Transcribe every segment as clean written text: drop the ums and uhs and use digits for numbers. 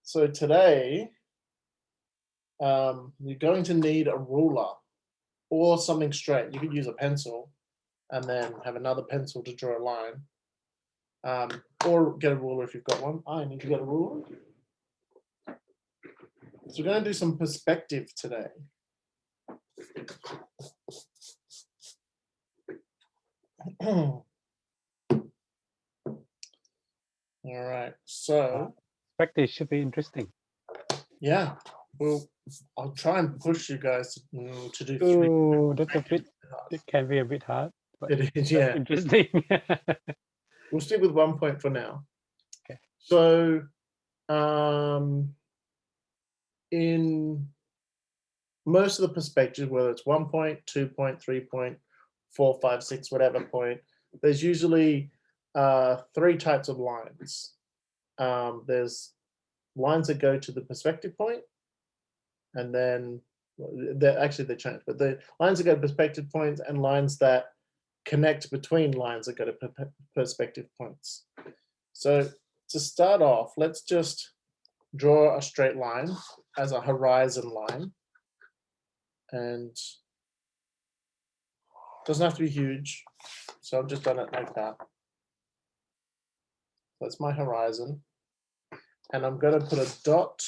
So today, you're going to need a ruler or something straight. You could use a pencil and then have another pencil to draw a line. Or get a ruler if you've got one. I need to get a ruler. So we're going to do some perspective today. All right, so Practice should be interesting. yeah, well, I'll try and push you guys to do Oh, that's a bit. It can be a bit hard, but it is, yeah. interesting. We'll stick with 1 point for now. Okay. So, in most of the perspectives, whether it's 1 point, 2 point, 3 point, 4, 5, 6, whatever point, there's usually 3 types of lines. There's lines that go to the perspective point, and then they change, but the lines that go to perspective points and lines that connect between lines that go to perspective points. So to start off, let's just draw a straight line as a horizon line, and doesn't have to be huge, so I've just done it like that. That's my horizon, and I'm going to put a dot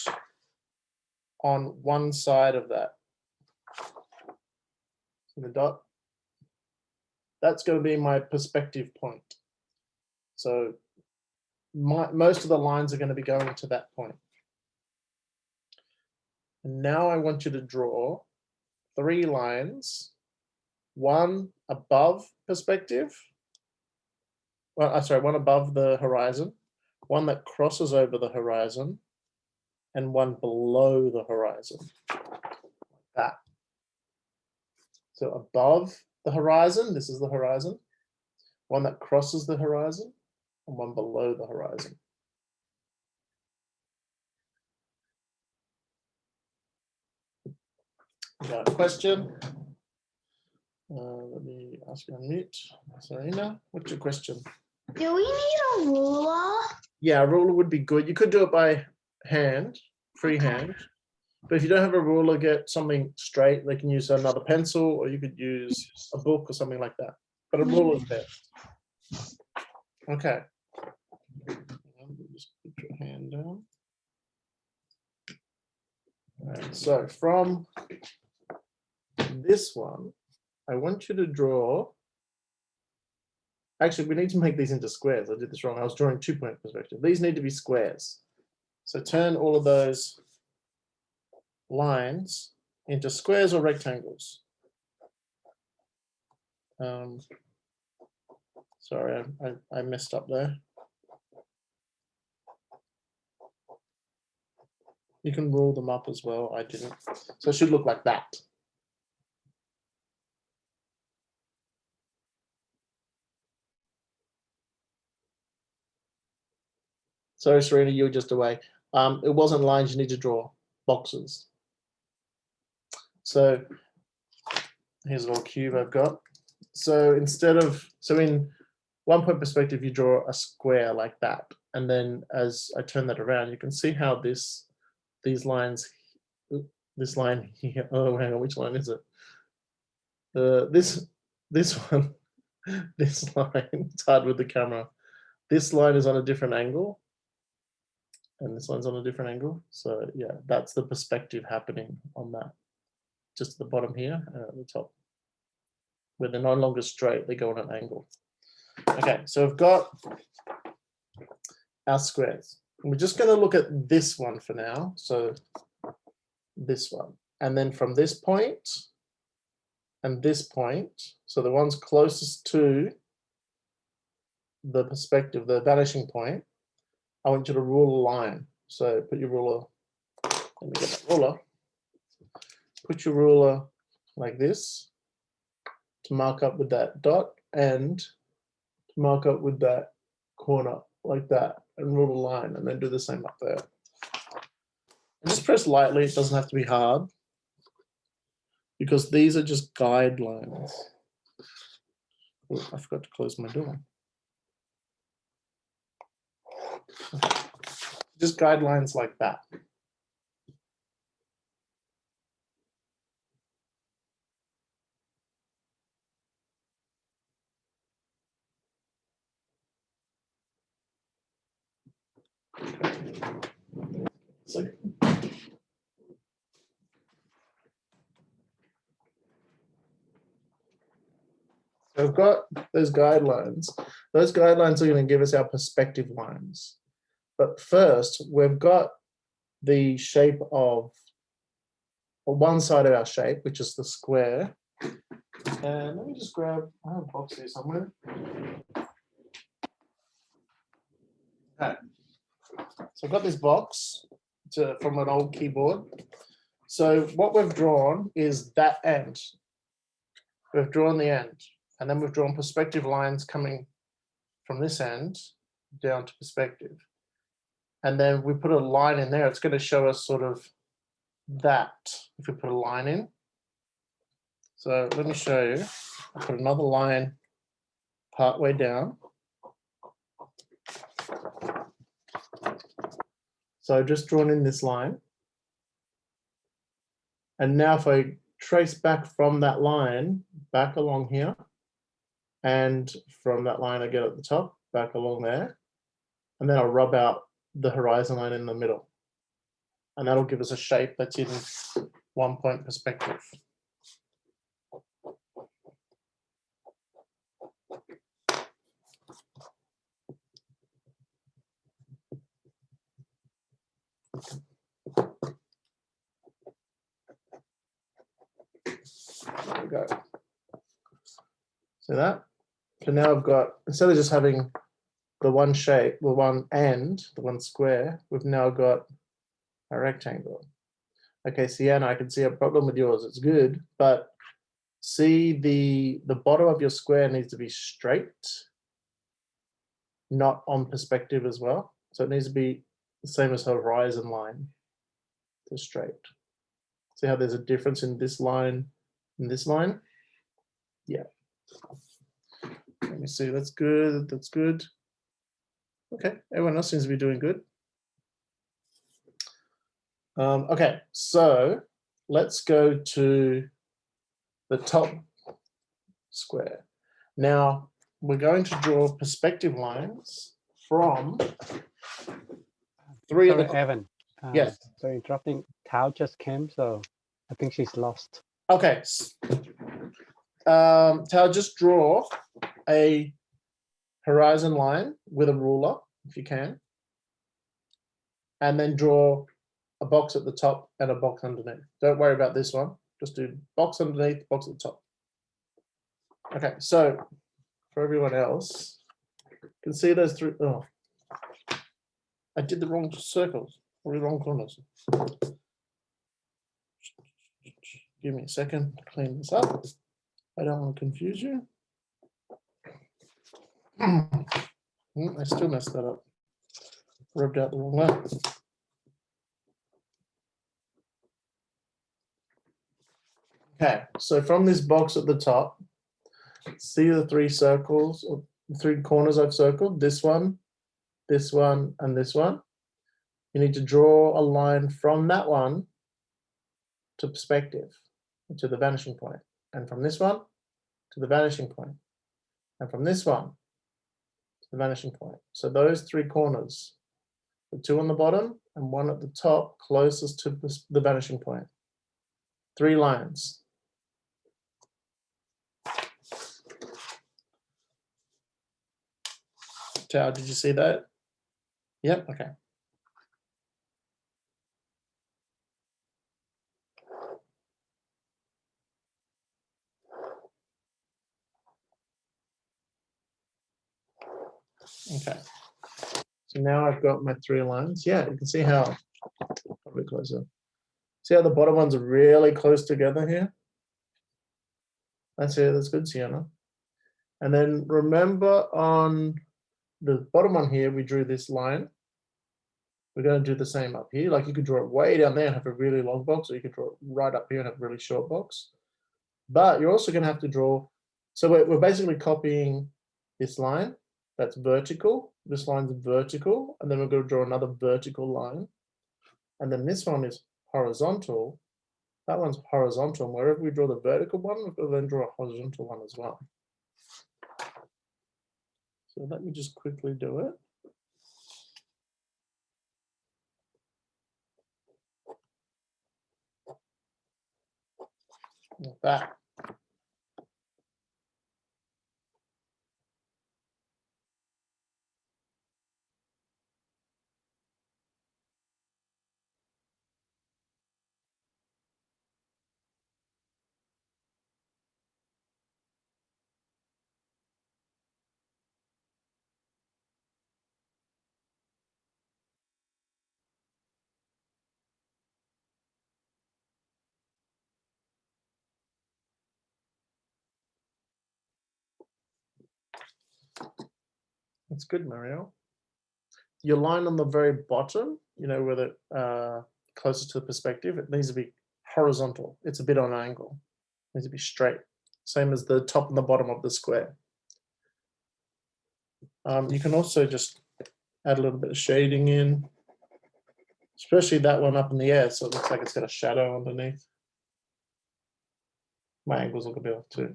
on one side of that. So the dot, that's going to be my perspective point. So most of the lines are going to be going to that point. And now I want you to draw 3 lines, one above perspective, one above the horizon, one that crosses over the horizon, and one below the horizon, like that. So above the horizon, this is the horizon, one that crosses the horizon, and one below the horizon. You got a question? Let me ask you on mute. Serena, what's your question? Do we need a ruler? Yeah, a ruler would be good. You could do it by hand, freehand. But if you don't have a ruler, get something straight. They can use another pencil, or you could use a book or something like that. But a ruler is best. Okay. Just put your hand down. All right, so from this one, I want you to draw. Actually, we need to make these into squares. I did this wrong. I was drawing 2 point perspective. These need to be squares. So turn all of those lines into squares or rectangles. Sorry, I messed up there. You can roll them up as well. I didn't. So it should look like that. Sorry, Serena, you were just away. It wasn't lines, you need to draw boxes. So here's a little cube I've got. So in 1 point perspective, you draw a square like that. And then as I turn that around, you can see how this line here, oh, hang on, which line is it? This one, this line, it's hard with the camera. This line is on a different angle. And this one's on a different angle. So yeah, that's the perspective happening on that. Just at the bottom here and at the top. Where they're no longer straight, they go on an angle. Okay, so we've got our squares. We're just going to look at this one for now. So this one. And then from this point and this point, so the ones closest to the perspective, the vanishing point, I want you to rule a line. So put your ruler, let me get that ruler. Put your ruler like this to mark up with that dot and to mark up with that corner like that and rule a line, and then do the same up there. And just press lightly, it doesn't have to be hard because these are just guidelines. Oh, I forgot to close my door. Okay. Just guidelines like that. So we've got those guidelines. Those guidelines are going to give us our perspective lines. But first, we've got the shape of one side of our shape, which is the square. And let me just grab, I have a box here somewhere. Okay. So I've got this box from an old keyboard. So what we've drawn is that end. We've drawn the end, and then we've drawn perspective lines coming from this end down to perspective. And then we put a line in there. It's going to show us sort of that if we put a line in. So let me show you. I put another line part way down. So I've just drawn in this line. And now if I trace back from that line, back along here, and from that line I get at the top, back along there, and then I'll rub out the horizon line in the middle. And that'll give us a shape that's in 1 point perspective. There we go. See that? So now I've got, instead of just having the one shape, the one end, the one square, we've now got a rectangle. Okay, Sienna, I can see a problem with yours. It's good, but see the bottom of your square needs to be straight, not on perspective as well. So it needs to be the same as horizon line to straight. See how there's a difference in this line and this line? Yeah. Let me see, that's good, that's good. Okay, everyone else seems to be doing good. Okay, so let's go to the top square. Now, we're going to draw perspective lines from three of Sorry, the... Evan. Yes. So interrupting. Tao just came, so I think she's lost. Okay. Tao, just draw a horizon line with a ruler, if you can. And then draw a box at the top and a box underneath. Don't worry about this one. Just do box underneath, box at the top. Okay, so for everyone else, you can see those three. Oh, I did the wrong circles or the wrong corners. Give me a second to clean this up. I don't want to confuse you. I still messed that up. Rubbed out the wrong way. Okay, so from this box at the top, see the three circles, or three corners I've circled, this one, and this one. You need to draw a line from that one to perspective, to the vanishing point, and from this one to the vanishing point, and from this one to the vanishing point. So those three corners, the two on the bottom and one at the top closest to the vanishing point. 3 lines. Tao, did you see that? Yep, okay. Okay. So now I've got my 3 lines. Yeah, you can see how, probably closer. See how the bottom ones are really close together here? That's it, that's good, Sienna. And then remember on the bottom one here, we drew this line. We're going to do the same up here. Like you could draw it way down there and have a really long box, or you could draw it right up here and have a really short box. But you're also going to have to draw, so we're basically copying this line that's vertical This line's vertical, and then we're going to draw another vertical line. And then this one is horizontal. That one's horizontal. And wherever we draw the vertical one, we'll then draw a horizontal one as well. So let me just quickly do it. Like that. That's good, Mario. Your line on the very bottom, you know, where the closer to the perspective, it needs to be horizontal. It's a bit on an angle. It needs to be straight. Same as the top and the bottom of the square. You can also just add a little bit of shading in, especially that one up in the air, so it looks like it's got a shadow underneath. My angles look a bit off too.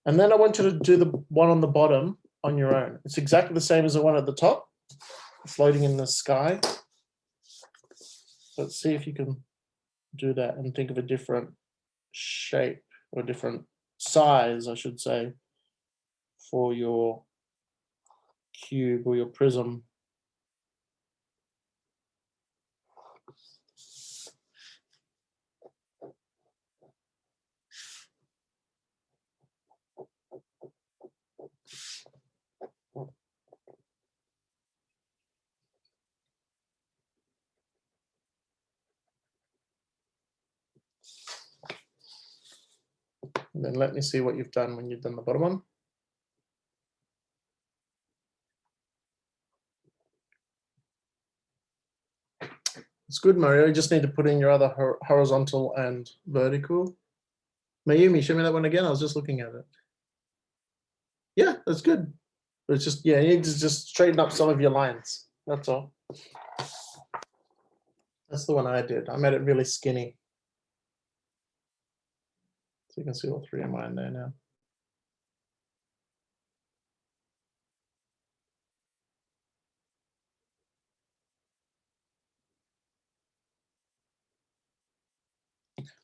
And then I want you to do the one on the bottom on your own. It's exactly the same as the one at the top, floating in the sky. Let's see if you can do that and think of a different shape or different size, I should say, for your cube or your prism. And then let me see what you've done when you've done the bottom one. It's good, Mario. You just need to put in your other horizontal and vertical. Mayumi, show me that one again. I was just looking at it. Yeah, that's good. But it's just, yeah, you need to just straighten up some of your lines. That's all. That's the one I did. I made it really skinny. So you can see all three of mine there now.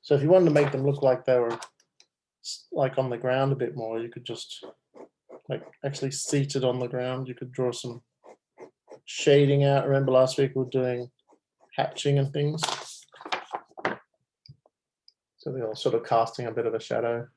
So if you wanted to make them look like they were like on the ground a bit more, you could just like actually seated on the ground. You could draw some shading out. Remember last week we were doing hatching and things. So they're all sort of casting a bit of a shadow.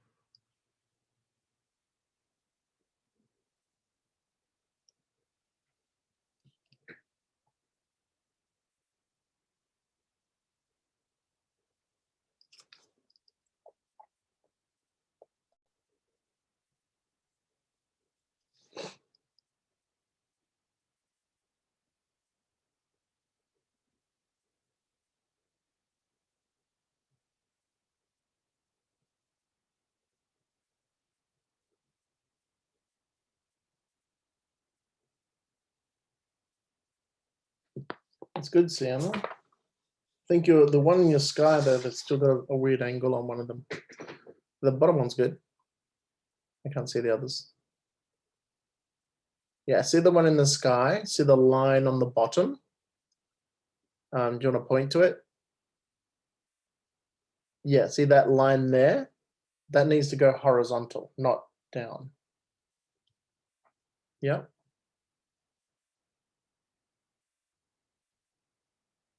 It's good, Sienna. I think you're the one in your sky there that's still got a weird angle on one of them. The bottom one's good. I can't see the others. Yeah, see the one in the sky? See the line on the bottom? Do you want to point to it? Yeah, see that line there? That needs to go horizontal, not down. Yeah.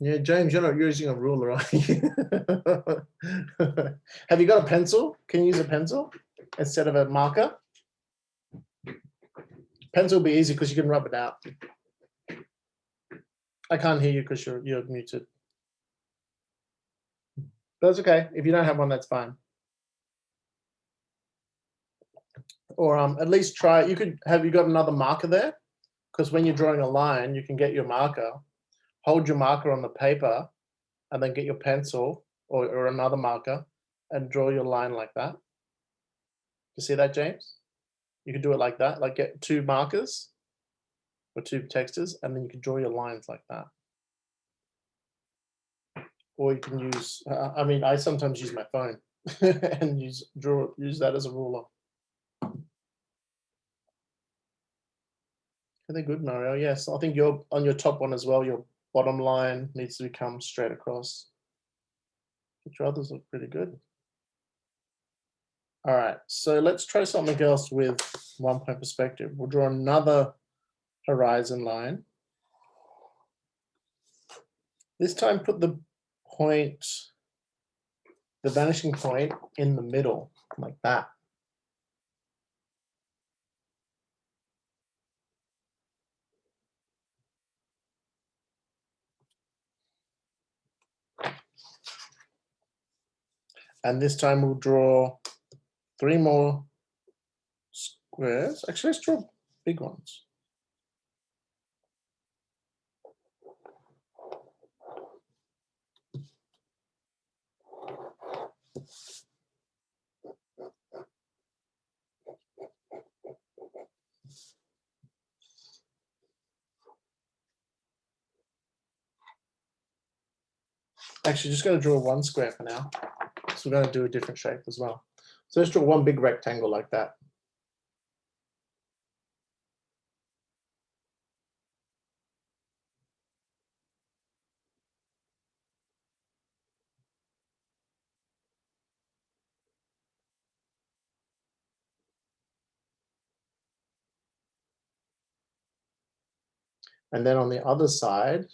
Yeah, James, you're not using a ruler, are you? Have you got a pencil? Can you use a pencil instead of a marker? Pencil will be easy because you can rub it out. I can't hear you because you're muted. That's okay. If you don't have one, that's fine. Or at least try, you could, have you got another marker there? Because when you're drawing a line, you can get your marker, hold your marker on the paper, and then get your pencil or another marker and draw your line like that. You see that, James? You can do it like that, like get 2 markers or 2 textures, and then you can draw your lines like that. Or you can use, I mean, I sometimes use my phone and use that as a ruler. Are they good, Mario? Yes, I think you're on your top one as well. Your bottom line needs to come straight across. But your others look pretty good. All right, so let's try something else with 1 point perspective. We'll draw another horizon line. This time put the point, the vanishing point in the middle, like that. And this time we'll draw 3 more squares. Actually, let's draw big ones. Actually, just going to draw 1 square for now. So we're going to do a different shape as well. So let's draw 1 big rectangle like that. And then on the other side,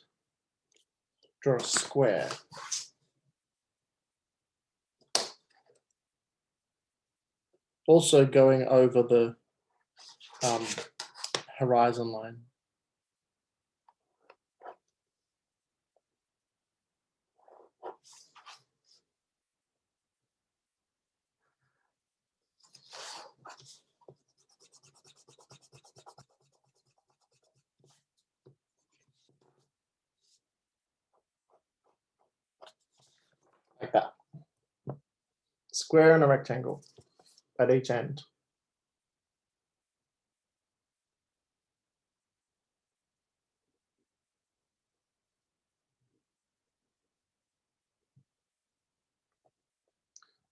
draw a square. Also going over the horizon line. Like that. Square and a rectangle at each end.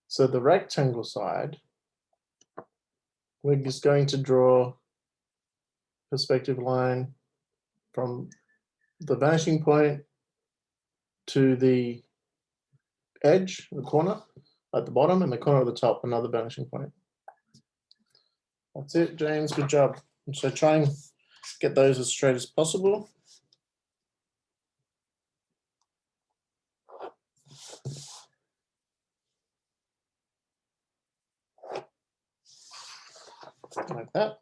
So the rectangle side, we're just going to draw perspective line from the vanishing point to the edge, the corner at the bottom, and the corner at the top, another vanishing point. That's it, James, good job. And so try and get those as straight as possible. Like that.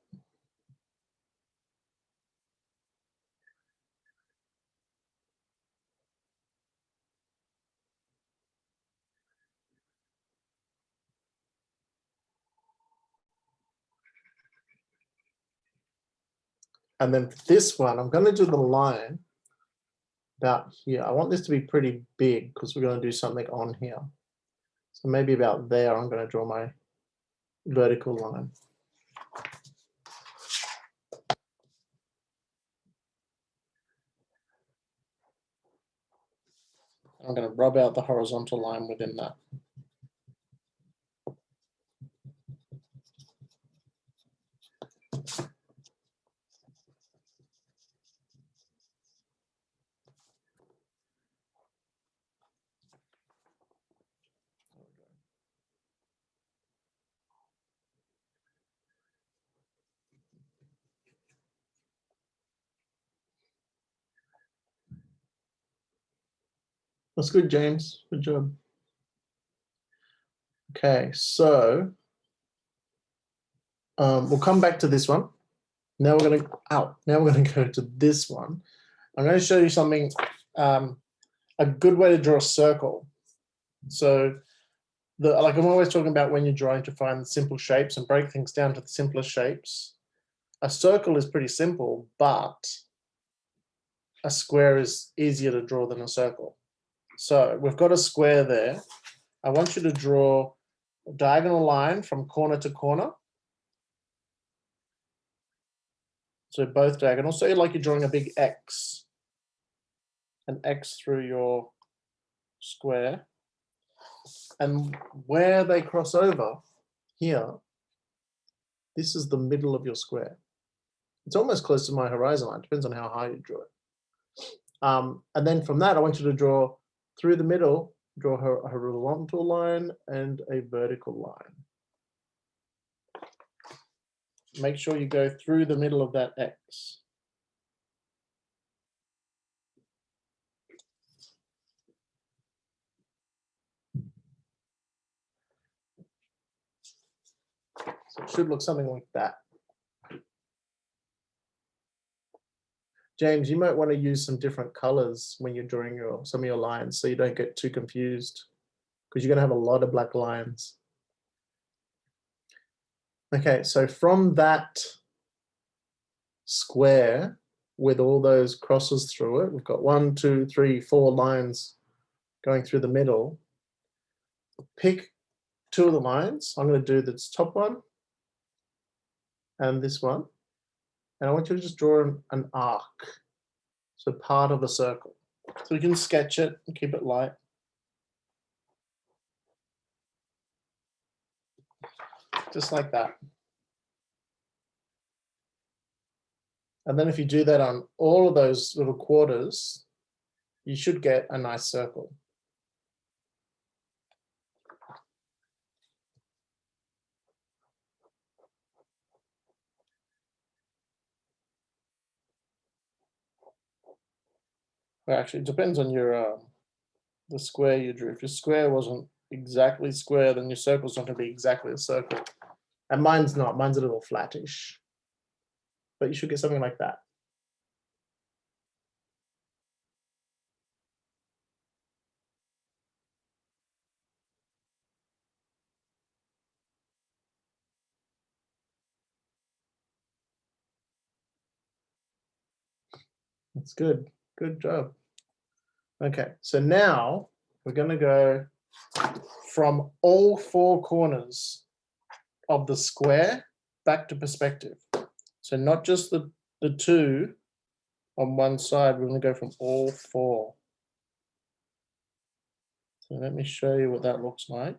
And then for this one, I'm going to do the line about here. I want this to be pretty big because we're going to do something on here. So maybe about there, I'm going to draw my vertical line. I'm going to rub out the horizontal line within that. That's good, James. Good job. Okay, so we'll come back to this one. Now we're going to Now we're going to go to this one. I'm going to show you something, a good way to draw a circle. So, like I'm always talking about when you're drawing to find simple shapes and break things down to the simplest shapes. A circle is pretty simple, but a square is easier to draw than a circle. So we've got a square there. I want you to draw a diagonal line from corner to corner So both diagonals. So like you're drawing a big X, an X through your square. And where they cross over here, this is the middle of your square. It's almost close to my horizon line, depends on how high you draw it. And then from that, I want you to draw through the middle, draw a horizontal line and a vertical line. Make sure you go through the middle of that X. So it should look something like that. James, you might want to use some different colors when you're drawing some of your lines so you don't get too confused, because you're going to have a lot of black lines. Okay, so from that square with all those crosses through it, we've got 1, 2, 3, 4 lines going through the middle. Pick 2 of the lines. I'm going to do this top one and this one. And I want you to just draw an arc, so part of a circle. So you can sketch it and keep it light. Just like that. And then if you do that on all of those little quarters, you should get a nice circle. Well, actually, it depends on your the square you drew. If your square wasn't exactly square, then your circle's not going to be exactly a circle. And mine's not. Mine's a little flattish. But you should get something like that. That's good. Good job. Okay, so now we're going to go from all 4 corners of the square back to perspective. So not just the 2 on one side, we're going to go from all 4. So let me show you what that looks like.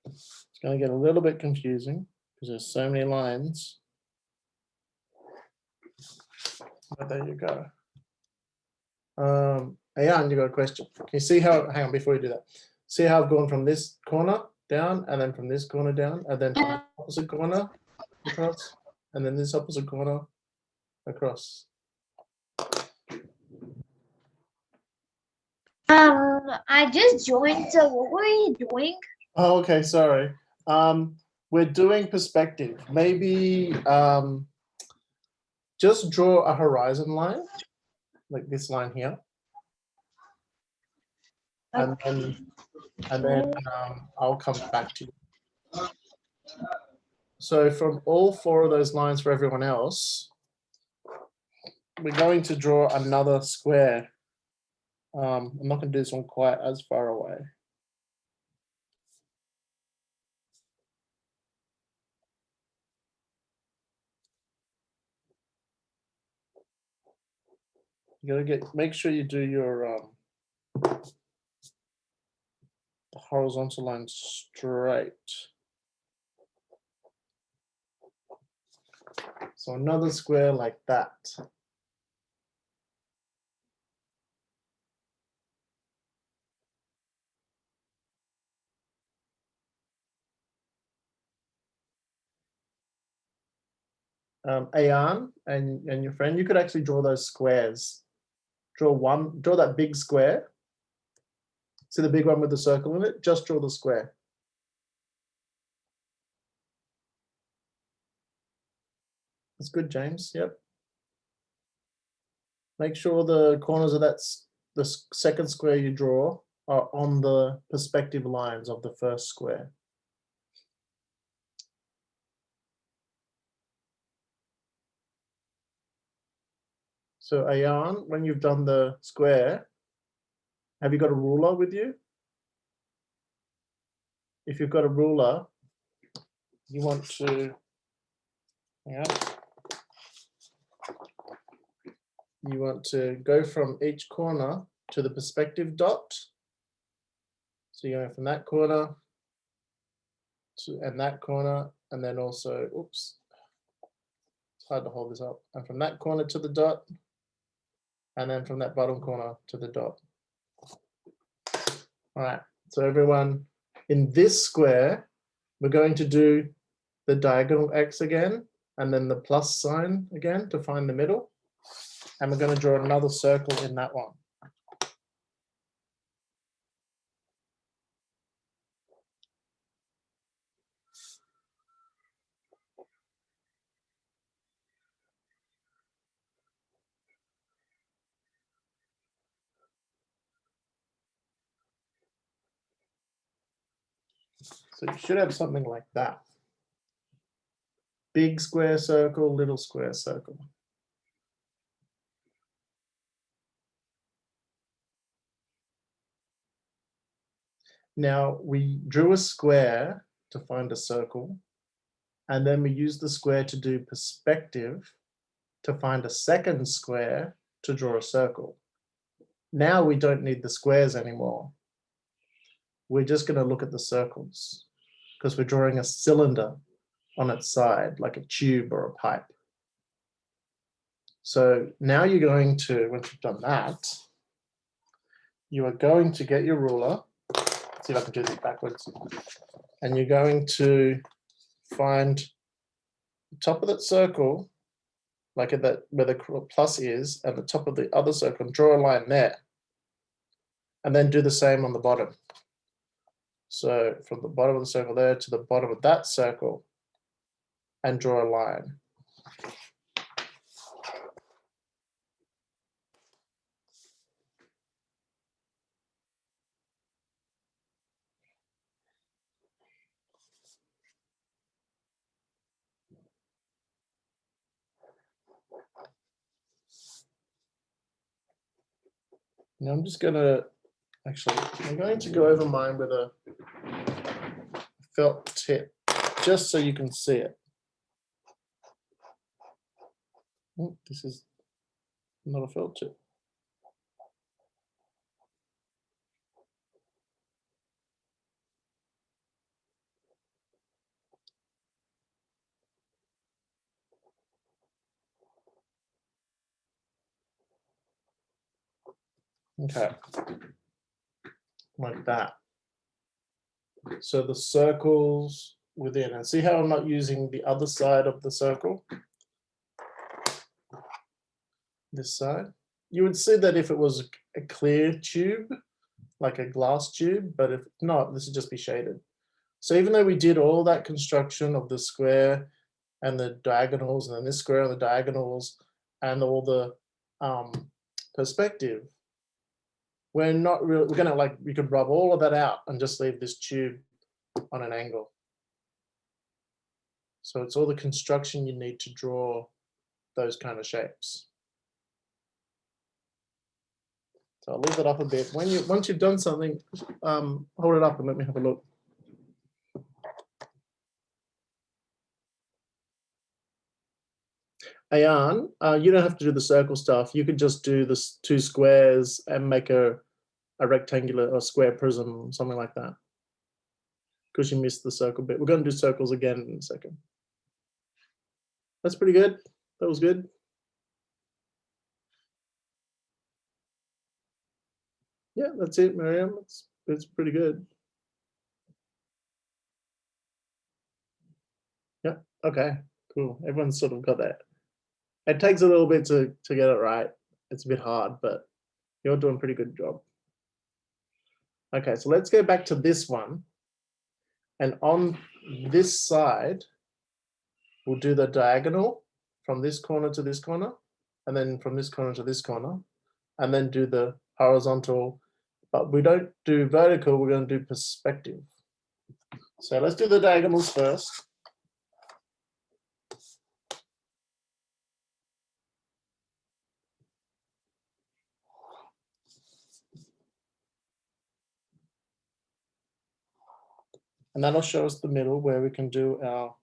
It's going to get a little bit confusing because there's so many lines. But there you go. Ayan, you got a question. Can you see how, hang on, before you do that, see how I've gone from this corner down and then from this corner down and then from the opposite corner across and then this opposite corner across. I just joined, so what were you doing? Oh, okay, sorry. We're doing perspective. Maybe just draw a horizon line, like this line here. And then I'll come back to you. So from all 4 of those lines for everyone else, we're going to draw another square. I'm not going to do this one quite as far away. You gotta make sure you do your horizontal line straight. So another square like that. Ayan and your friend, you could actually draw those squares. Draw that big square. See the big one with the circle in it? Just draw the square. That's good, James. Yep. Make sure the corners of the second square you draw are on the perspective lines of the first square. So Ayan, when you've done the square, have you got a ruler with you? If you've got a ruler, you want to, you want to go from each corner to the perspective dot. So you're going from that corner to and that corner, and then also, oops, it's hard to hold this up. And from that corner to the dot, and then from that bottom corner to the dot. All right, so everyone, in this square, we're going to do the diagonal X again, and then the plus sign again to find the middle. And we're going to draw another circle in that one. So you should have something like that. Big square circle, little square circle. Now we drew a square to find a circle, and then we used the square to do perspective to find a second square to draw a circle. Now we don't need the squares anymore. We're just going to look at the circles because we're drawing a cylinder on its side, like a tube or a pipe. So now you're going to, once you've done that, you are going to get your ruler. See if I can do this backwards. And you're going to find the top of that circle, like at that where the plus is, and the top of the other circle, and draw a line there. And then do the same on the bottom. So from the bottom of the circle there to the bottom of that circle, and draw a line. Now I'm just going to, actually, I'm going to go over mine with a felt tip, just so you can see it. Oh, this is not a felt tip. Okay, like that. So the circles within, and see how I'm not using the other side of the circle? This side. You would see that if it was a clear tube, like a glass tube, but if not, this would just be shaded. So even though we did all that construction of the square and the diagonals, and then this square and the diagonals, and all the perspective, we're not really, we're gonna like, we could rub all of that out and just leave this tube on an angle. So it's all the construction you need to draw those kind of shapes. So I'll leave it up a bit. Once you've done something, hold it up and let me have a look. Ayan, you don't have to do the circle stuff. You could just do this 2 squares and make a rectangular or square prism, something like that. Because you missed the circle bit. We're going to do circles again in a second. That's pretty good. That was good. Yeah, that's it, Miriam. It's pretty good. Yeah, okay, cool. Everyone's sort of got that. It takes a little bit to get it right. It's a bit hard, but you're doing a pretty good job. Okay, so let's go back to this one. And on this side, we'll do the diagonal from this corner to this corner, and then from this corner to this corner, and then do the horizontal, but we don't do vertical, we're going to do perspective. So let's do the diagonals first. And that'll show us the middle where we can do our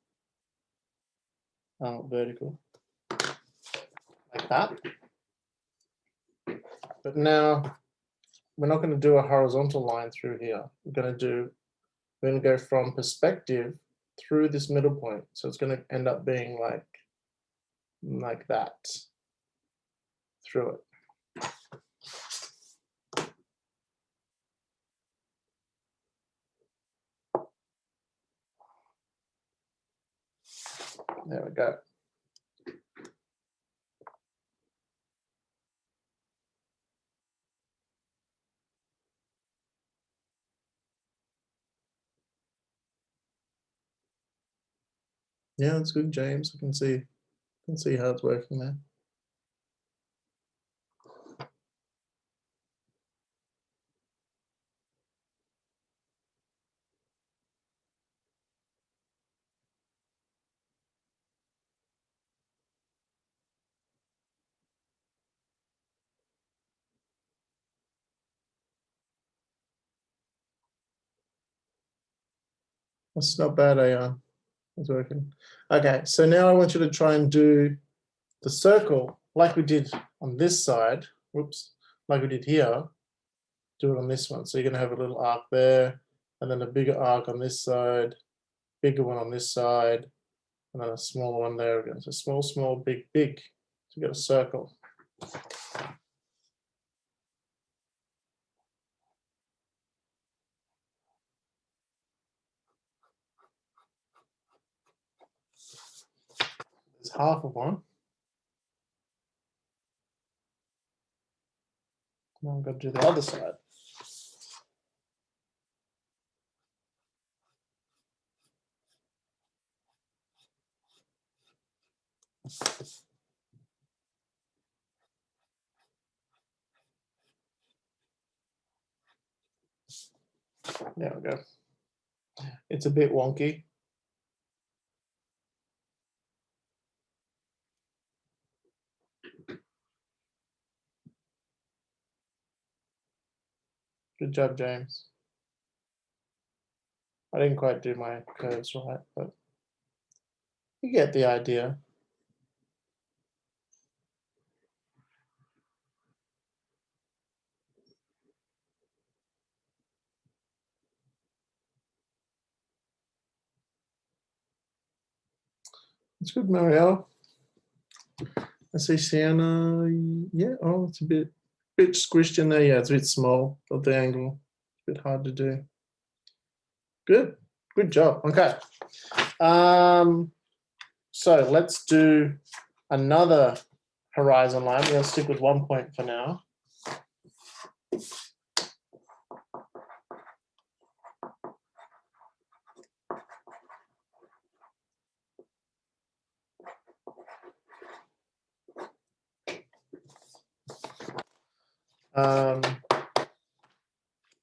vertical like that. But now we're not going to do a horizontal line through here. We're going to go from perspective through this middle point. So it's going to end up being like that through it. There we go. Yeah, that's good, James. I can see how it's working there. That's not bad, Ayan. It's working. Okay, so now I want you to try and do the circle like we did on this side. Whoops, like we did here. Do it on this one. So you're going to have a little arc there, and then a bigger arc on this side, bigger one on this side, and then a smaller one there again. So small, small, big, big. So you get a circle. There's half of one. Now I'm going to do the other side. There we go. It's a bit wonky. Good job, James. I didn't quite do my curves right, but you get the idea. It's good, Marielle. I see Sienna. Yeah, oh, it's a bit squished in there. Yeah, it's a bit small of the angle. It's a bit hard to do. Good job. Okay. So let's do another horizon line. We're going to stick with 1 point for now.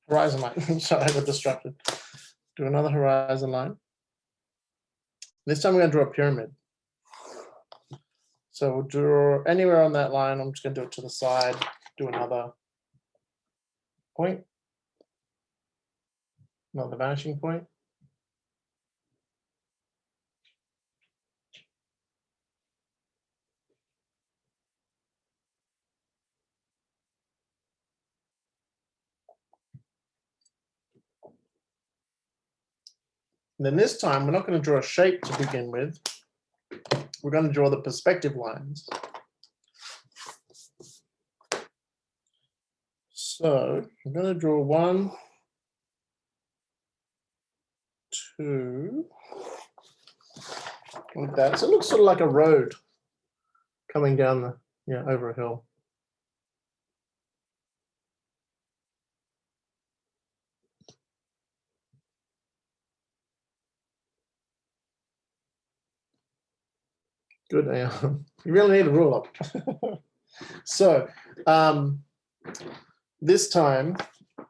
Horizon line. Sorry, I got distracted. Do another horizon line. This time we're going to draw a pyramid. So we'll draw anywhere on that line. I'm just going to do it to the side. Do another point. Not the vanishing point. And then this time, we're not going to draw a shape to begin with. We're going to draw the perspective lines. So I'm going to draw 1, 2, like that. So it looks sort of like a road coming down over a hill. Good, Ayan. You really need a ruler. So this time,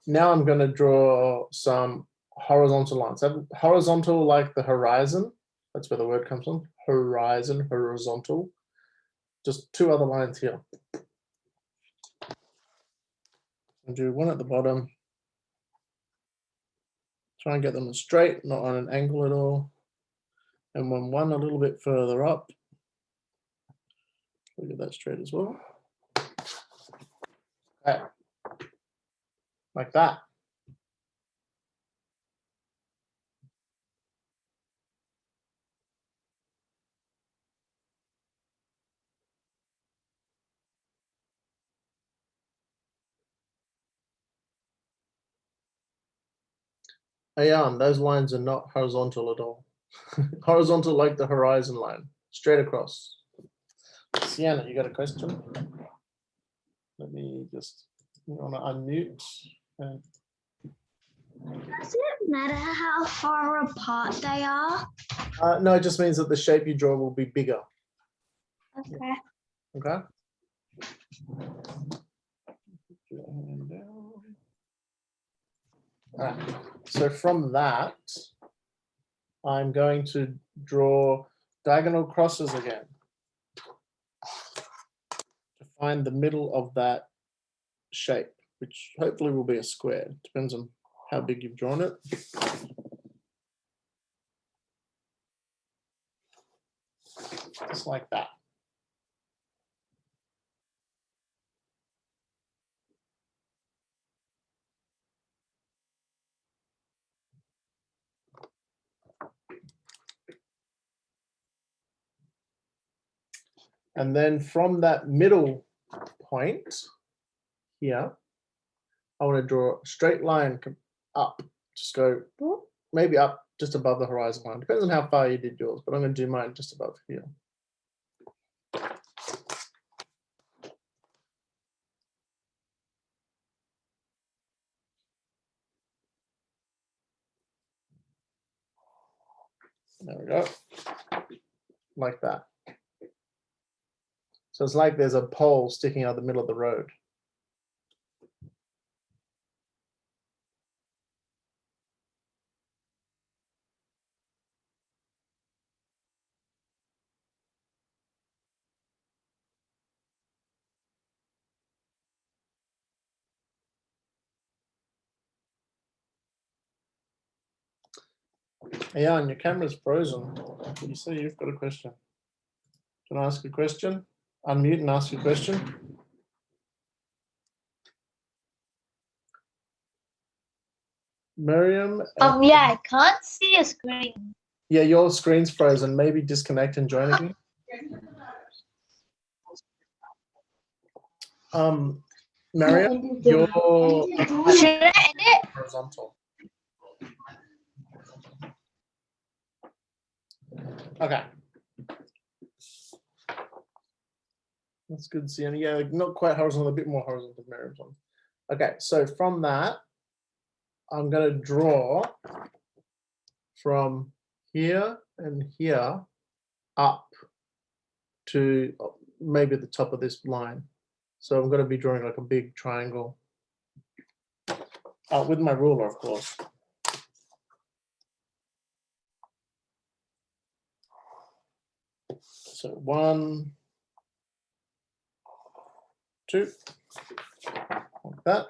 now I'm going to draw some horizontal lines. Horizontal like the horizon. That's where the word comes from. Horizon, horizontal. Just 2 other lines here. I'll do one at the bottom Try and get them straight, not on an angle at all. And one a little bit further up. We'll get that straight as well. Okay. Like that. Ayan, those lines are not horizontal at all. Horizontal like the horizon line, straight across. Sienna, you got a question? Let me just, you want to unmute. And Does it matter how far apart they are? no, it just means that the shape you draw will be bigger. Okay. Okay. Put your hand down. All right. So from that, I'm going to draw diagonal crosses again to find the middle of that shape, which hopefully will be a square. Depends on how big you've drawn it. Just like that. And then from that middle point here, I want to draw a straight line up. Just go maybe up just above the horizon line. Depends on how far you did yours, but I'm going to do mine just above here. There we go. Like that. So it's like there's a pole sticking out the middle of the road. Yeah, and your camera's frozen. You say you've got a question. Can I ask a question? Unmute and ask a question. Miriam? Yeah, I can't see a screen. Yeah, your screen's frozen. Maybe disconnect and join again. Miriam, your Should I edit? horizontal. Okay. That's good, Sienna. Yeah, not quite horizontal, a bit more horizontal than Miriam's one. Okay, so from that, I'm going to draw from here and here up to maybe the top of this line. So I'm going to be drawing like a big triangle with my ruler, of course. So 1, 2, like that.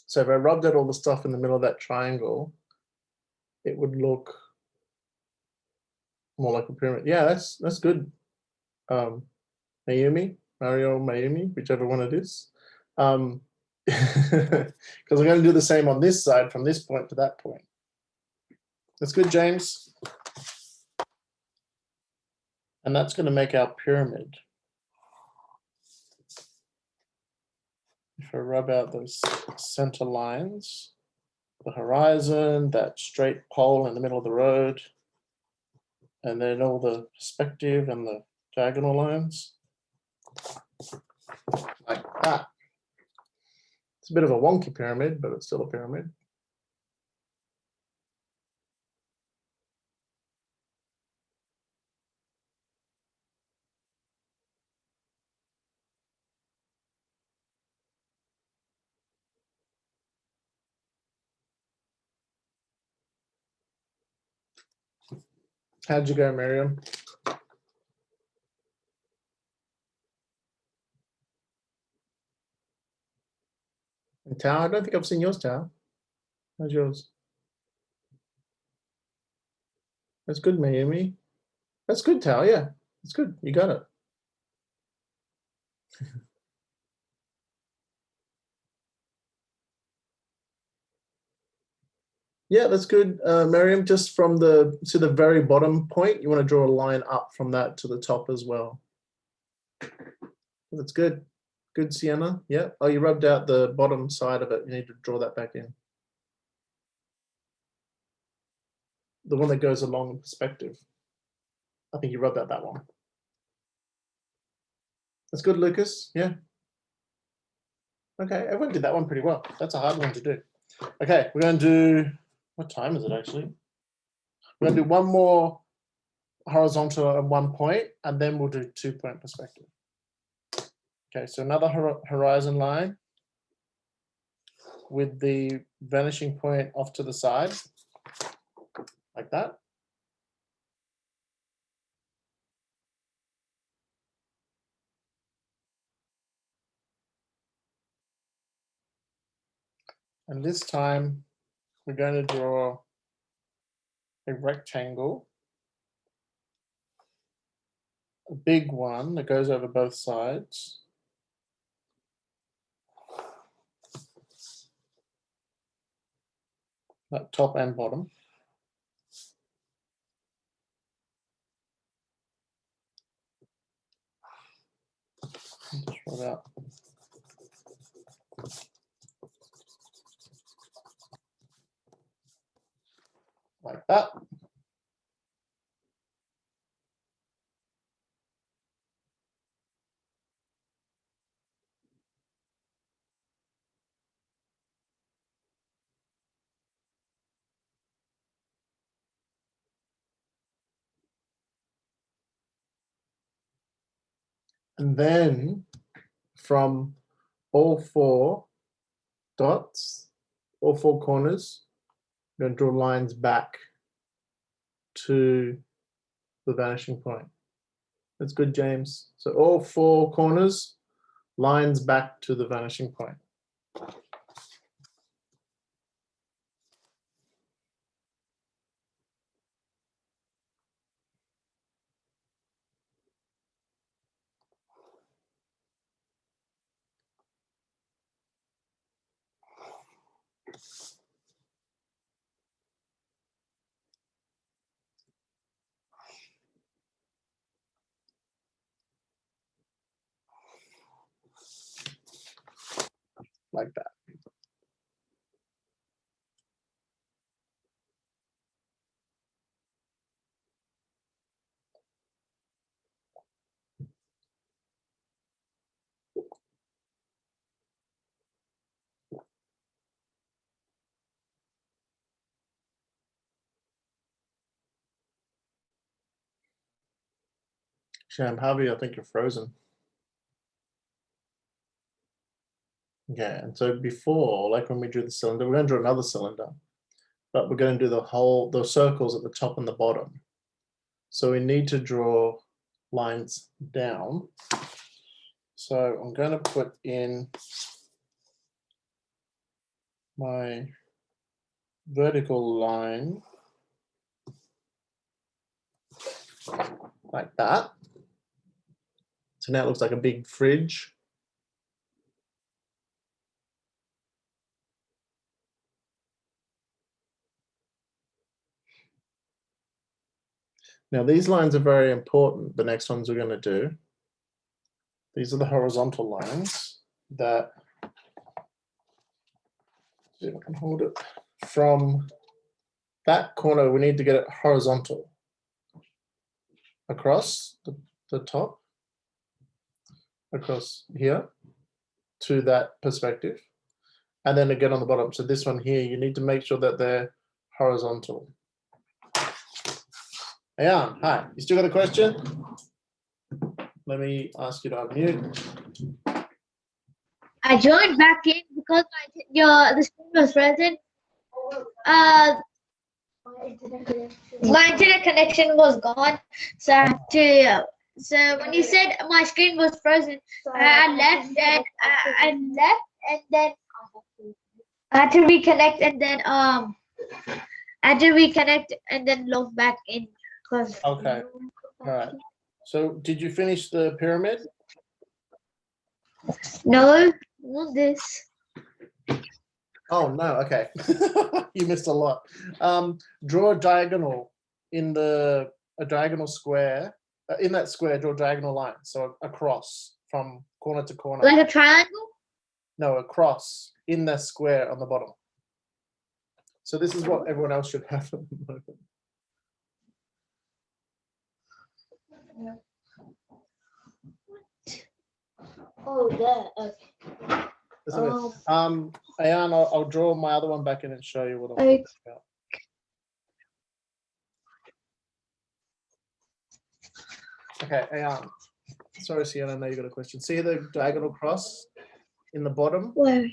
So if I rubbed out all the stuff in the middle of that triangle, it would look more like a pyramid. Yeah, that's good. Mayumi, Mario, Mayumi, whichever one it is. Because I'm going to do the same on this side from this point to that point. That's good, James. And that's going to make our pyramid. If I rub out those center lines, the horizon, that straight pole in the middle of the road, and then all the perspective and the diagonal lines, like that. It's a bit of a wonky pyramid, but it's still a pyramid. How'd you go, Miriam? And Tao, I don't think I've seen yours, Tao. How's yours? That's good, Mayumi. That's good, Tao. Yeah, that's good. You got it. Yeah, that's good, Miriam. Just from the very bottom point, you want to draw a line up from that to the top as well. That's good. Good, Sienna. Yeah. Oh, you rubbed out the bottom side of it. You need to draw that back in. The one that goes along perspective. I think you rubbed out that one. That's good, Lucas. Yeah. Okay, everyone did that one pretty well. That's a hard one to do. Okay, we're going to do, what time is it actually? We're going to do one more horizontal at one point, and then we'll do 2-point perspective. Okay, so another horizon line with the vanishing point off to the side, like that. And this time, we're going to draw a rectangle, a big one that goes over both sides. That top and bottom. Just roll it out. Like that. And then from all 4 dots, all 4 corners, I'm going to draw lines back to the vanishing point. That's good, James. So all 4 corners, lines back to the vanishing point. Like that. Sham Harvey, I think you're frozen. Okay, and so before, like when we drew the cylinder, we're going to draw another cylinder, but we're going to do the circles at the top and the bottom. So we need to draw lines down. So I'm going to put in my vertical line like that. So now it looks like a big fridge. Now these lines are very important, the next ones we're going to do. These are the horizontal lines that, see if I can hold it, from that corner we need to get it horizontal across the top, across here to that perspective, and then again on the bottom. So this one here, you need to make sure that they're horizontal. Ayan, hi, you still got a question? Let me ask you to unmute. I joined back in because the screen was frozen. My internet connection was gone, so I had to. So when you said my screen was frozen, I left and then I had to reconnect and then log back in because Okay. All right. So did you finish the pyramid? no, not this. Oh no, okay. You missed a lot. Draw a diagonal in a diagonal square. In that square, draw a diagonal line. So across from corner to corner. Like a triangle? No, across in the square on the bottom. So this is what everyone else should have at the moment. Oh, there. Okay. That's okay. Ayan, I'll draw my other one back in and show you what I'm Okay. talking about. Okay, Ayan. Sorry, Sienna, I know you got a question. See the diagonal cross in the bottom? Where?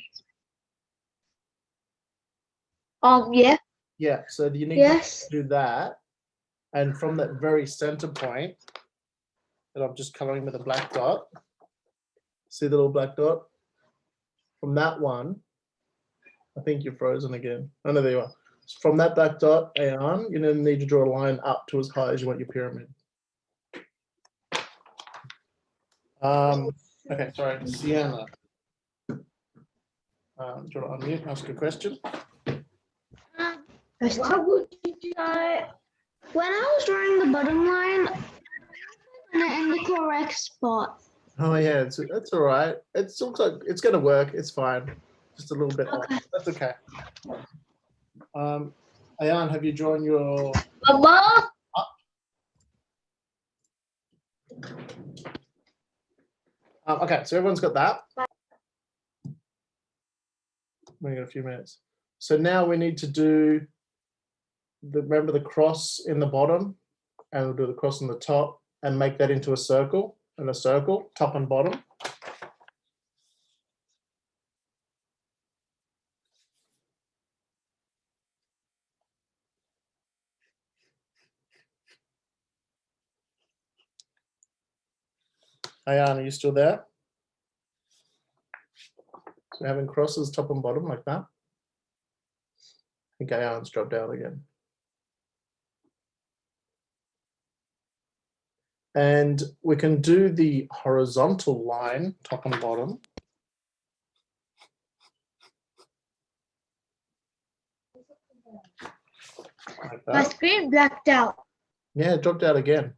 Yeah. Yeah, so you need Yes. to do that. And from that very center point, that I'm just coloring with a black dot. See the little black dot? From that one, I think you're frozen again. Oh, no, there you are. From that black dot, Ayan, you're going to need to draw a line up to as high as you want your pyramid. Okay, sorry, Sienna. Do you want to unmute, ask a question? What would you do? When I was drawing the bottom line, and in the correct spot. Oh yeah, that's all right. It looks like it's going to work. It's fine. Just a little bit off. That's okay. Ayan, have you drawn your? Mama. Okay, so everyone's got that. We got a few minutes. So now we need to do remember the cross in the bottom, and we'll do the cross on the top and make that into a circle, top and bottom. Ayan, are you still there? So having crosses top and bottom like that. I think Ayan's dropped out again. And we can do the horizontal line, top and bottom. Like My that. screen blacked out. Yeah, it dropped out again.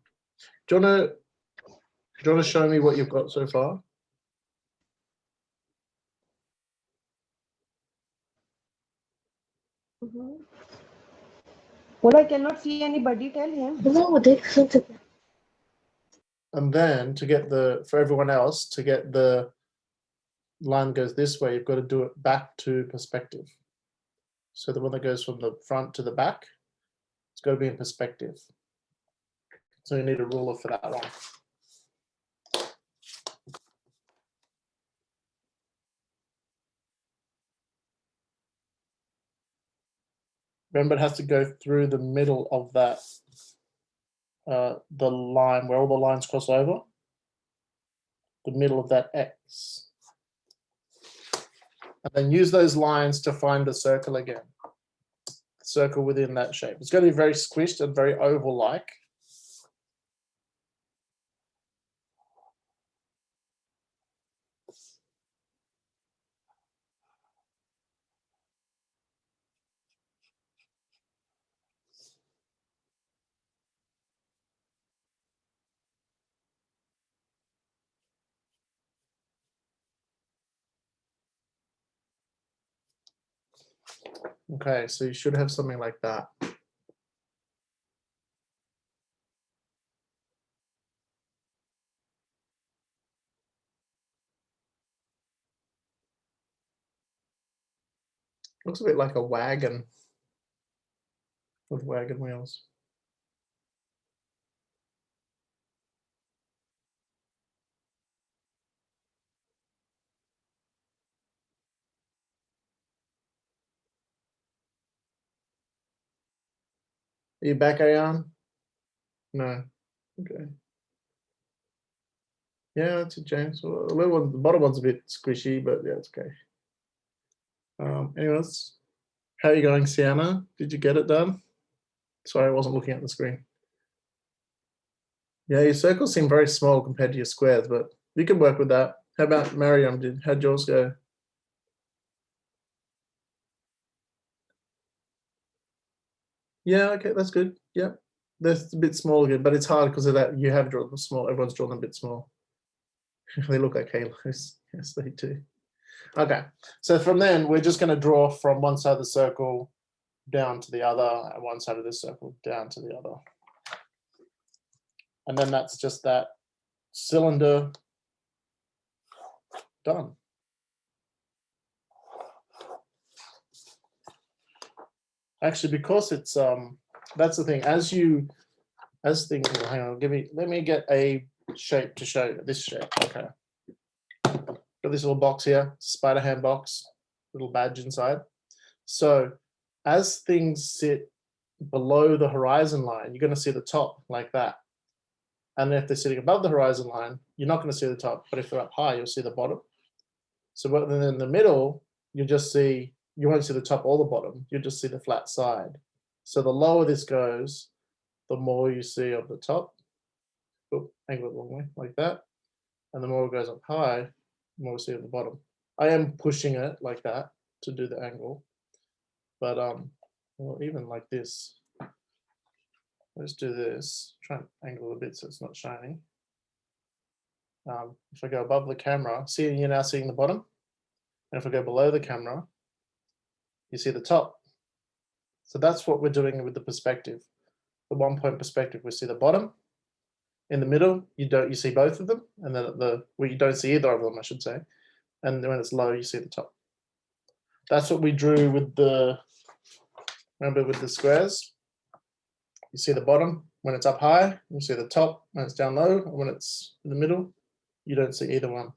Do you want to show me what you've got so far? Well, I cannot see anybody. Tell him. And then for everyone else to get the line goes this way, you've got to do it back to perspective. So the one that goes from the front to the back, it's got to be in perspective. So you need a ruler for that one. Remember, it has to go through the middle of that, the line where all the lines cross over, the middle of that X. And then use those lines to find the circle again. Circle within that shape. It's going to be very squished and very oval-like. Okay, so you should have something like that. Looks a bit like a wagon with wagon wheels. Are you back, Ayan? No. Okay. Yeah, that's it, James. Well, the bottom one's a bit squishy, but yeah, it's okay. Anyways, how are you going, Sienna? Did you get it done? Sorry, I wasn't looking at the screen. Yeah, your circles seem very small compared to your squares, but you can work with that. How about Mariam? How'd yours go? Yeah, okay, that's good. Yeah, that's a bit small again, but it's hard because of that. You have drawn them small. Everyone's drawn them a bit small. They look like halos. Yes, they do. Okay, so from then we're just going to draw from one side of the circle down to the other, and one side of this circle down to the other. And then that's just that cylinder done. Actually, because it's that's the thing. As things, hang on, let me get a shape to show you. This shape. Okay. Got this little box here, spider hand box, little badge inside. So as things sit below the horizon line, you're going to see the top like that. And if they're sitting above the horizon line, you're not going to see the top. But if they're up high, you'll see the bottom. So then in the middle, you won't see the top or the bottom. You'll just see the flat side. So the lower this goes, the more you see of the top. Oh, angle it the wrong way, like that. And the more it goes up high, the more we see at the bottom. I am pushing it like that to do the angle. But well, even like this, let's do this, try and angle a bit so it's not shiny. If I go above the camera, see, you're now seeing the bottom. And if I go below the camera, you see the top. So that's what we're doing with the perspective. The 1 point perspective, we see the bottom. In the middle, you see both of them, and then you don't see either of them, I should say. And when it's low, you see the top. That's what we drew with remember with the squares. You see the bottom when it's up high, you see the top when it's down low, and when it's in the middle, you don't see either one.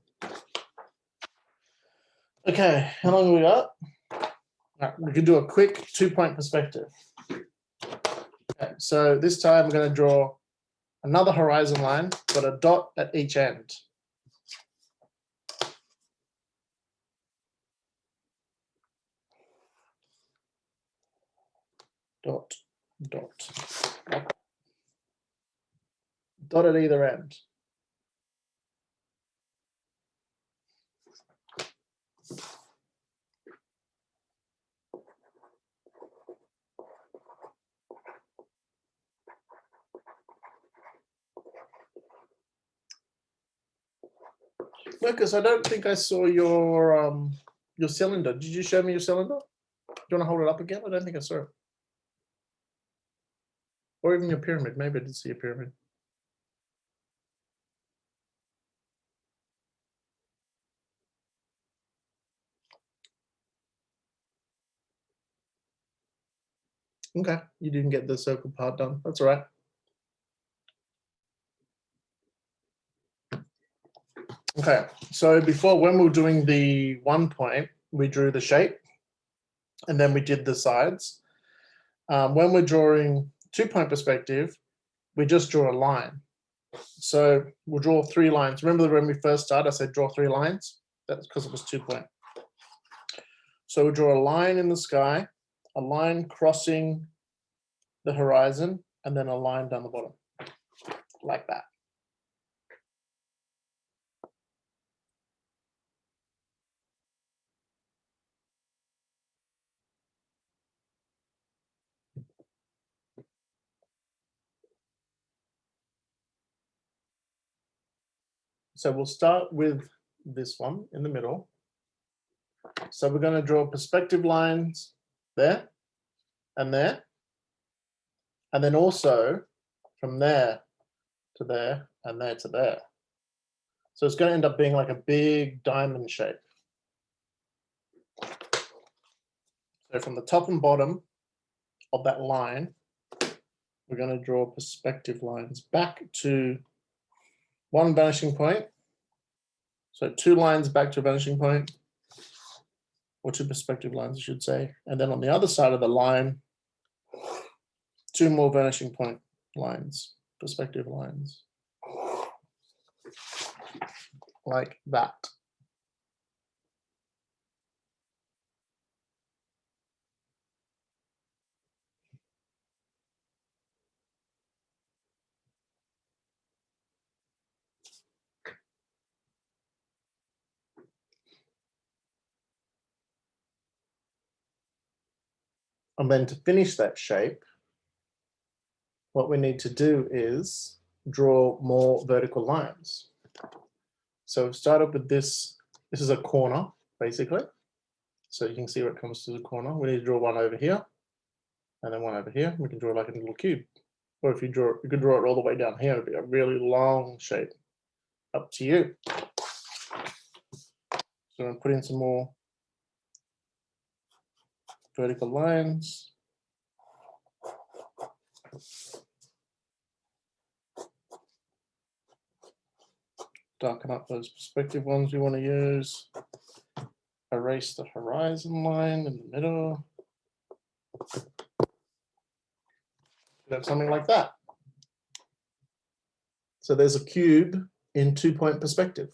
Okay, how long have we got? Right, we can do a quick 2 point perspective. Okay, so this time we're going to draw another horizon line, but a dot at each end. Dot, dot. Dot at either end. Lucas, I don't think I saw your cylinder. Did you show me your cylinder? Do you want to hold it up again? I don't think I saw it. Or even your pyramid. Maybe I did see a pyramid. Okay, you didn't get the circle part done. That's all right. Okay, so before, when we were doing the 1 point, we drew the shape and then we did the sides. When we're drawing 2 point perspective, we just draw a line. So we'll draw 3 lines. Remember when we first started, I said draw 3 lines? That's because it was 2 point. So we'll draw a line in the sky, a line crossing the horizon, and then a line down the bottom, like that. So we'll start with this one in the middle. So we're going to draw perspective lines there and there. And then also from there to there and there to there. So it's going to end up being like a big diamond shape. So from the top and bottom of that line, we're going to draw perspective lines back to one vanishing point. So 2 lines back to a vanishing point, or 2 perspective lines, I should say. And then on the other side of the line, 2 more vanishing point lines, perspective lines. Like that. And then to finish that shape, what we need to do is draw more vertical lines. So we've started with this. This is a corner, basically. So you can see where it comes to the corner. We need to draw one over here, and then one over here. We can draw like a little cube. Or if you could draw it all the way down here. It'd be a really long shape. Up to you. So I'm going to put in some more vertical lines. Darken up those perspective ones we want to use. Erase the horizon line in the middle. Something like that. So there's a cube in 2-point perspective.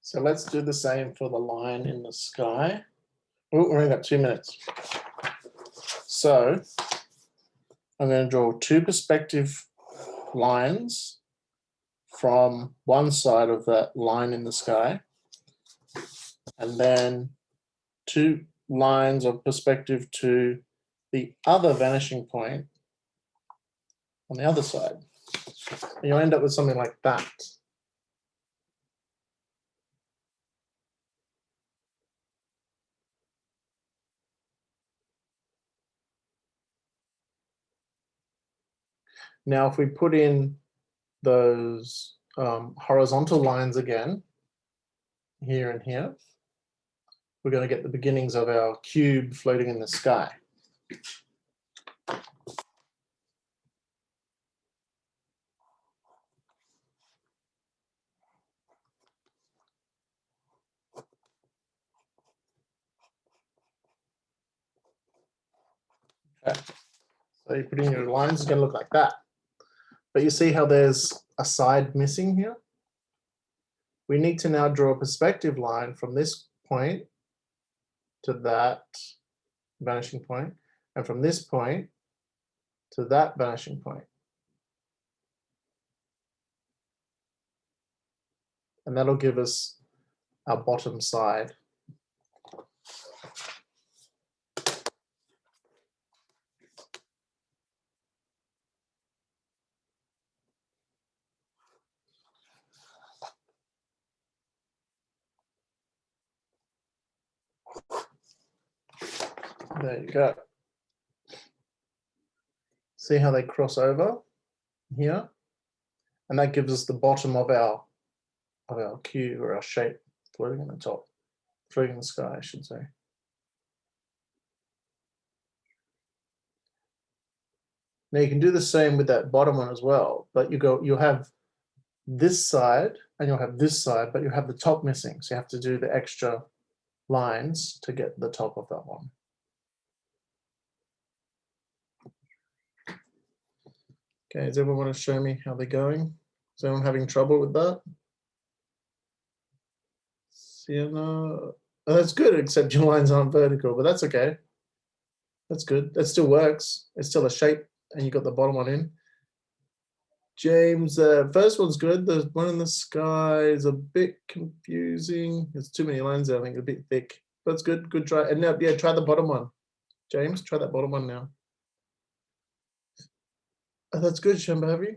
So let's do the same for the line in the sky. Oh, we've only got 2 minutes. So I'm going to draw 2 perspective lines from one side of that line in the sky, and then 2 lines of perspective to the other vanishing point on the other side. And you'll end up with something like that. Now, if we put in those horizontal lines again, here and here, we're going to get the beginnings of our cube floating in the sky. Okay. So you put in your lines, it's going to look like that. But you see how there's a side missing here? We need to now draw a perspective line from this point to that vanishing point, and from this point to that vanishing point. And that'll give us our bottom side. There you go. See how they cross over here? And that gives us the bottom of our cube, or our shape, floating on the top, floating in the sky, I should say. Now you can do the same with that bottom one as well, but you'll have this side and you'll have this side, but you have the top missing. So you have to do the extra lines to get the top of that one. Okay, does everyone want to show me how they're going? Is anyone having trouble with that? Sienna, oh, that's good, except your lines aren't vertical, but that's okay. That's good. That still works. It's still a shape, and you got the bottom one in. James, first one's good. The one in the sky is a bit confusing. There's too many lines there. I think a bit thick. That's good. Good try. And now, yeah, try the bottom one. James, try that bottom one now. Oh, that's good, Shambhavi.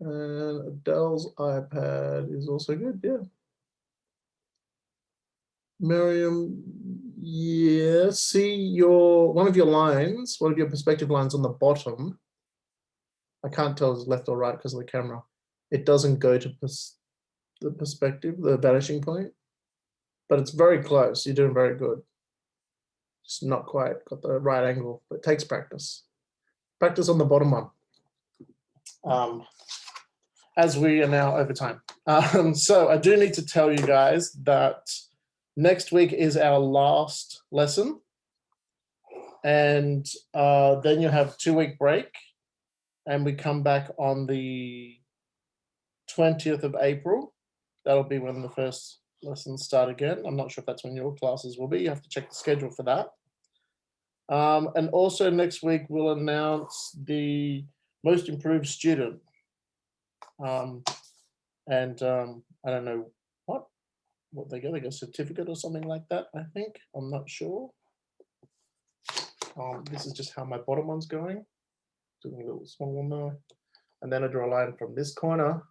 And Adele's iPad is also good. Yeah. Miriam, yeah. See one of your lines, one of your perspective lines on the bottom. I can't tell if it's left or right because of the camera. it doesn't go to the perspective, the vanishing point, but it's very close. You're doing very good. Just not quite got the right angle, but it takes practice. Practice on the bottom one. As we are now over time. So I do need to tell you guys that next week is our last lesson. And then you have a 2-week break. And we come back on the 20th of April. That'll be when the first lessons start again. I'm not sure if that's when your classes will be. You have to check the schedule for that. And also next week, we'll announce the most improved student. I don't know what they get, like a certificate or something like that, I think. I'm not sure. This is just how my bottom one's going. Doing a little small one there. And then I draw a line from this corner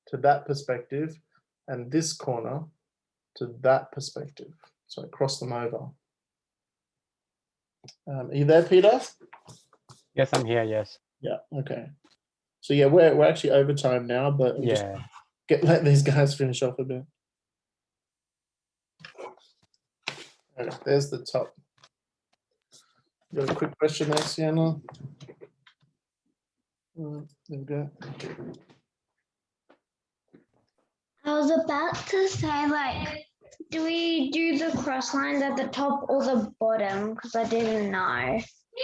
to that perspective and this corner to that perspective. So I cross them over. Are you there, Peter? Yes, I'm here. Yes. Yeah, okay. So yeah, we're actually over time now, but we'll just let these guys finish off a bit. Okay, there's the top. Got a quick question there, Sienna? There we go. I was about to say, like, do we do the cross lines at the top or the bottom? Because I didn't know.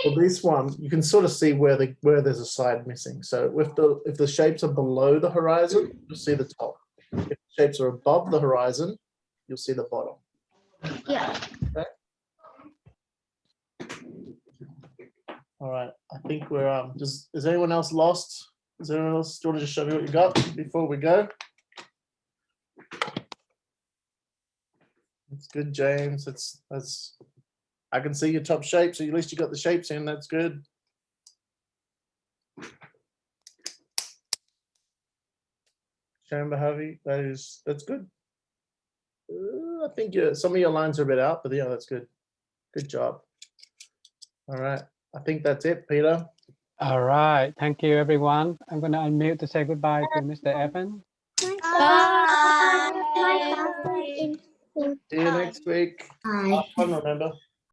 Well, this one, you can sort of see where there's a side missing. So if the shapes are below the horizon, you'll see the top. If the shapes are above the horizon, you'll see the bottom. Yeah. Okay. All right. I think we're is anyone else lost? Is anyone else? Do you want to just show me what you got before we go? That's good, James. That's I can see your top shape, so at least you got the shapes in. That's good. Chamber Harvey, that's good. I think some of your lines are a bit out, but yeah, that's good. Good job. All right. I think that's it, Peter. All right. Thank you, everyone. I'm going to unmute to say goodbye to Mr. Evan. Bye. See you next week. Bye. Have fun, remember.